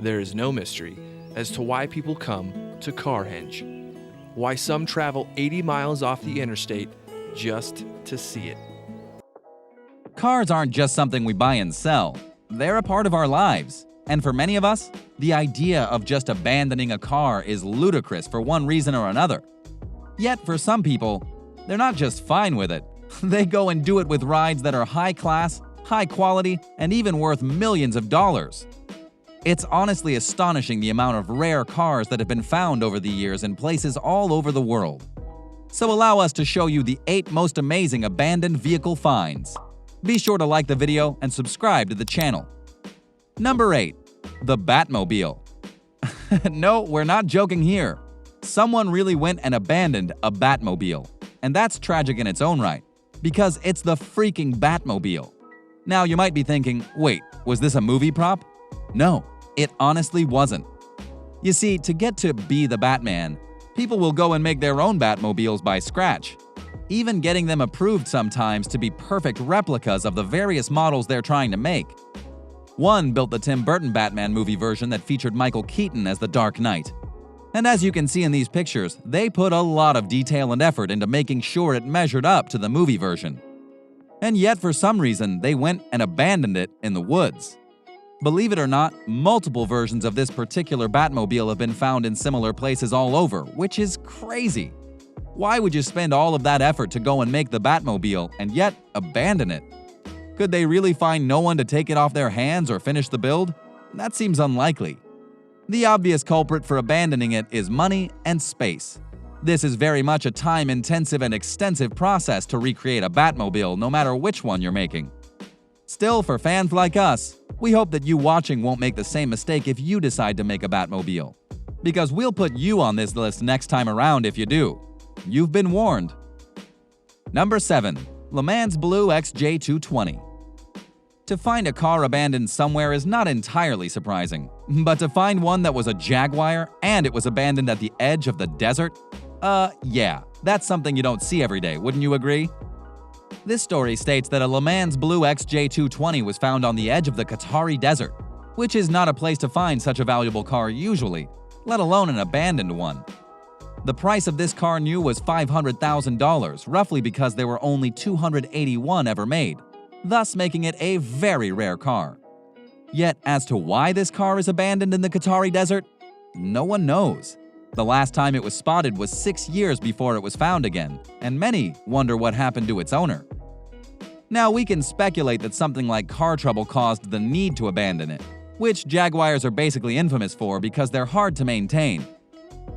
There is no mystery as to why people come to Carhenge, why some travel 80 miles off the interstate just to see it. Cars aren't just something we buy and sell. They're a part of our lives. And for many of us, the idea of just abandoning a car is ludicrous for one reason or another. Yet for some people, they're not just fine with it. They go and do it with rides that are high class, high quality, and even worth millions of dollars. It's honestly astonishing the amount of rare cars that have been found over the years in places all over the world. So allow us to show you the 8 most amazing abandoned vehicle finds. Be sure to like the video and subscribe to the channel. Number 8. The Batmobile. No, we're not joking here. Someone really went and abandoned a Batmobile. And that's tragic in its own right, because it's the freaking Batmobile. Now you might be thinking, wait, was this a movie prop? No, it honestly wasn't. You see, to get to be the Batman, people will go and make their own Batmobiles by scratch, even getting them approved sometimes to be perfect replicas of the various models they're trying to make. One built the Tim Burton Batman movie version that featured Michael Keaton as the Dark Knight. And as you can see in these pictures, they put a lot of detail and effort into making sure it measured up to the movie version. And yet, for some reason, they went and abandoned it in the woods. Believe it or not, multiple versions of this particular Batmobile have been found in similar places all over, which is crazy. Why would you spend all of that effort to go and make the Batmobile and yet abandon it? Could they really find no one to take it off their hands or finish the build? That seems unlikely. The obvious culprit for abandoning it is money and space. This is very much a time-intensive and extensive process to recreate a Batmobile, no matter which one you're making. Still, for fans like us, we hope that you watching won't make the same mistake if you decide to make a Batmobile. Because we'll put you on this list next time around if you do. You've been warned. Number 7. Le Mans Blue XJ220. To find a car abandoned somewhere is not entirely surprising, but to find one that was a Jaguar and it was abandoned at the edge of the desert? Yeah, that's something you don't see every day, wouldn't you agree? This story states that a Le Mans Blue XJ220 was found on the edge of the Qatari desert, which is not a place to find such a valuable car usually, let alone an abandoned one. The price of this car new was $500,000, roughly because there were only 281 ever made, thus making it a very rare car. Yet, as to why this car is abandoned in the Qatari desert, no one knows. The last time it was spotted was 6 years before it was found again, and many wonder what happened to its owner. Now, we can speculate that something like car trouble caused the need to abandon it, which Jaguars are basically infamous for because they're hard to maintain.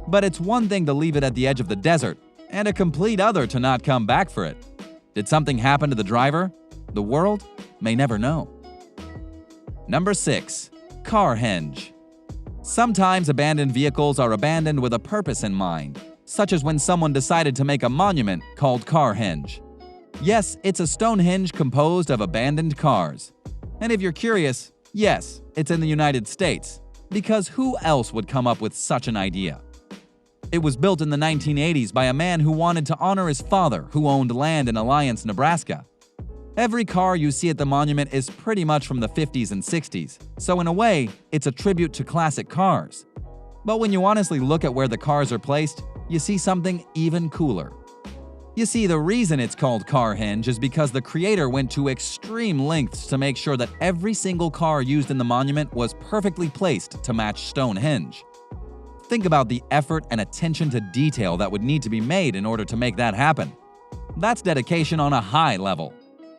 But it's one thing to leave it at the edge of the desert, and a complete other to not come back for it. Did something happen to the driver? The world may never know. Number 6. Carhenge. Sometimes abandoned vehicles are abandoned with a purpose in mind, such as when someone decided to make a monument called Carhenge. Yes, it's a Stonehenge composed of abandoned cars. And if you're curious, yes, it's in the United States, because who else would come up with such an idea? It was built in the 1980s by a man who wanted to honor his father, who owned land in Alliance, Nebraska. Every car you see at the monument is pretty much from the 50s and 60s, so in a way, it's a tribute to classic cars. But when you honestly look at where the cars are placed, you see something even cooler. You see, the reason it's called Carhenge is because the creator went to extreme lengths to make sure that every single car used in the monument was perfectly placed to match Stonehenge. Think about the effort and attention to detail that would need to be made in order to make that happen. That's dedication on a high level.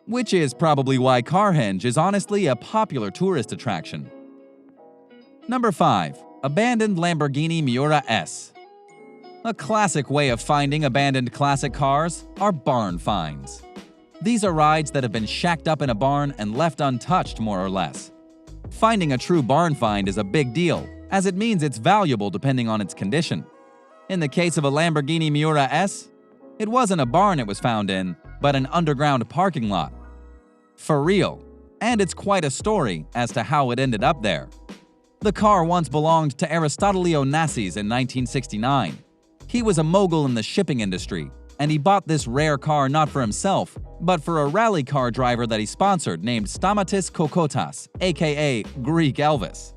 Which is probably why Carhenge is honestly a popular tourist attraction. Number 5. Abandoned Lamborghini Miura S. A classic way of finding abandoned classic cars are barn finds. These are rides that have been shacked up in a barn and left untouched, more or less. Finding a true barn find is a big deal, as it means it's valuable depending on its condition. In the case of a Lamborghini Miura S, it wasn't a barn it was found in, but an underground parking lot. For real. And it's quite a story as to how it ended up there. The car once belonged to Aristotele Onassis in 1969. He was a mogul in the shipping industry, and he bought this rare car not for himself, but for a rally car driver that he sponsored named Stamatis Kokotas, aka Greek Elvis.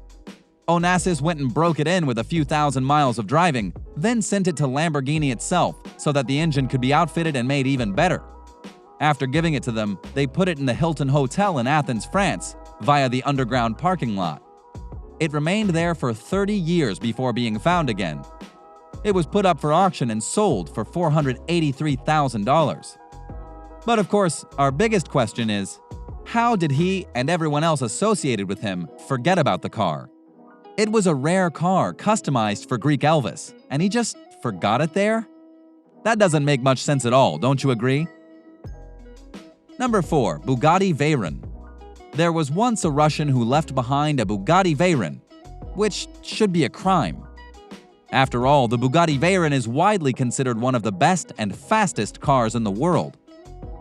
Onassis went and broke it in with a few thousand miles of driving, then sent it to Lamborghini itself so that the engine could be outfitted and made even better. After giving it to them, they put it in the Hilton Hotel in Athens, France, via the underground parking lot. It remained there for 30 years before being found again. It was put up for auction and sold for $483,000. But of course, our biggest question is, how did he and everyone else associated with him forget about the car? It was a rare car customized for Greek Elvis, and he just forgot it there? That doesn't make much sense at all, don't you agree? Number 4. Bugatti Veyron. There was once a Russian who left behind a Bugatti Veyron, which should be a crime. After all, the Bugatti Veyron is widely considered one of the best and fastest cars in the world.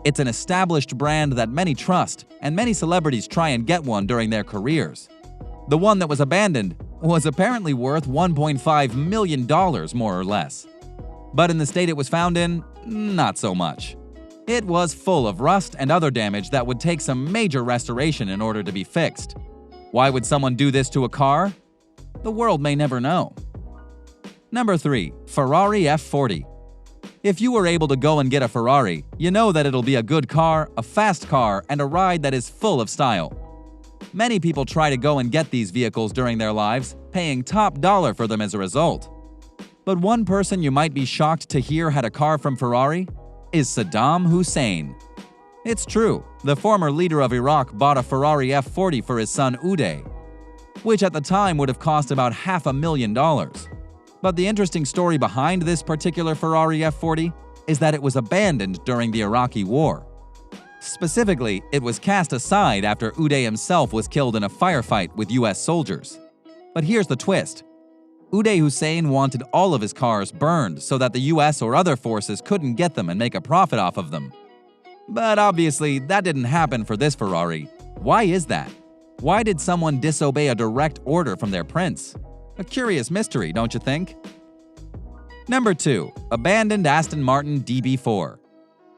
It's an established brand that many trust, and many celebrities try and get one during their careers. The one that was abandoned was apparently worth $1.5 million, more or less. But in the state it was found in, not so much. It was full of rust and other damage that would take some major restoration in order to be fixed. Why would someone do this to a car? The world may never know. Number 3. Ferrari F40. If you were able to go and get a Ferrari, you know that it'll be a good car, a fast car, and a ride that is full of style. Many people try to go and get these vehicles during their lives, paying top dollar for them as a result. But one person you might be shocked to hear had a car from Ferrari is Saddam Hussein. It's true, the former leader of Iraq bought a Ferrari F40 for his son Uday, which at the time would have cost about $500,000. But the interesting story behind this particular Ferrari F40 is that it was abandoned during the Iraqi War. Specifically, it was cast aside after Uday himself was killed in a firefight with US soldiers. But here's the twist. Uday Hussein wanted all of his cars burned so that the US or other forces couldn't get them and make a profit off of them. But obviously, that didn't happen for this Ferrari. Why is that? Why did someone disobey a direct order from their prince? A curious mystery, don't you think? Number 2. Abandoned Aston Martin DB4.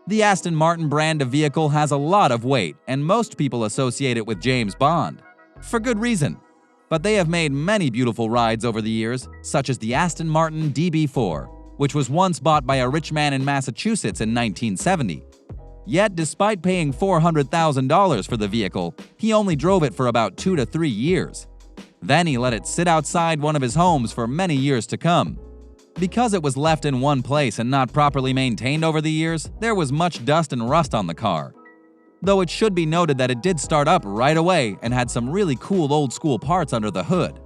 The Aston Martin brand of vehicle has a lot of weight, and most people associate it with James Bond. For good reason. But they have made many beautiful rides over the years, such as the Aston Martin DB4, which was once bought by a rich man in Massachusetts in 1970. Yet, despite paying $400,000 for the vehicle, he only drove it for about 2 to 3 years. Then he let it sit outside one of his homes for many years to come. Because it was left in one place and not properly maintained over the years, there was much dust and rust on the car. Though it should be noted that it did start up right away and had some really cool old-school parts under the hood.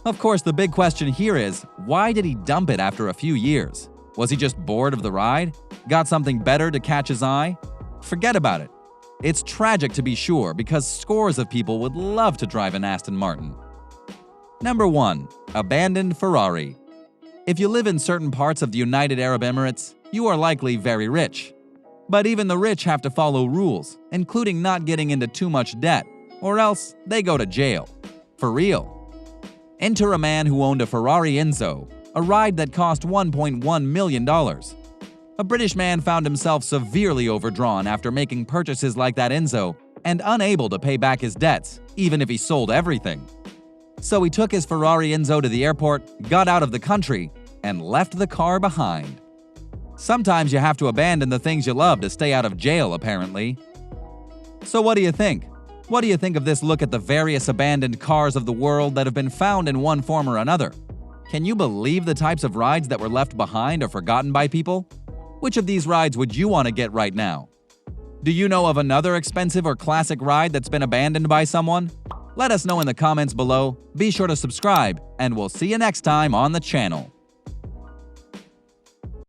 Of course, the big question here is, why did he dump it after a few years? Was he just bored of the ride? Got something better to catch his eye? Forget about it. It's tragic to be sure, because scores of people would love to drive an Aston Martin. Number 1. Abandoned Ferrari. If you live in certain parts of the United Arab Emirates, you are likely very rich. But even the rich have to follow rules, including not getting into too much debt, or else they go to jail. For real. Enter a man who owned a Ferrari Enzo, a ride that cost $1.1 million. A British man found himself severely overdrawn after making purchases like that Enzo and unable to pay back his debts, even if he sold everything. So he took his Ferrari Enzo to the airport, got out of the country, and left the car behind. Sometimes you have to abandon the things you love to stay out of jail, apparently. So what do you think? What do you think of this look at the various abandoned cars of the world that have been found in one form or another? Can you believe the types of rides that were left behind or forgotten by people? Which of these rides would you want to get right now? Do you know of another expensive or classic ride that's been abandoned by someone? Let us know in the comments below. Be sure to subscribe, and we'll see you next time on the channel.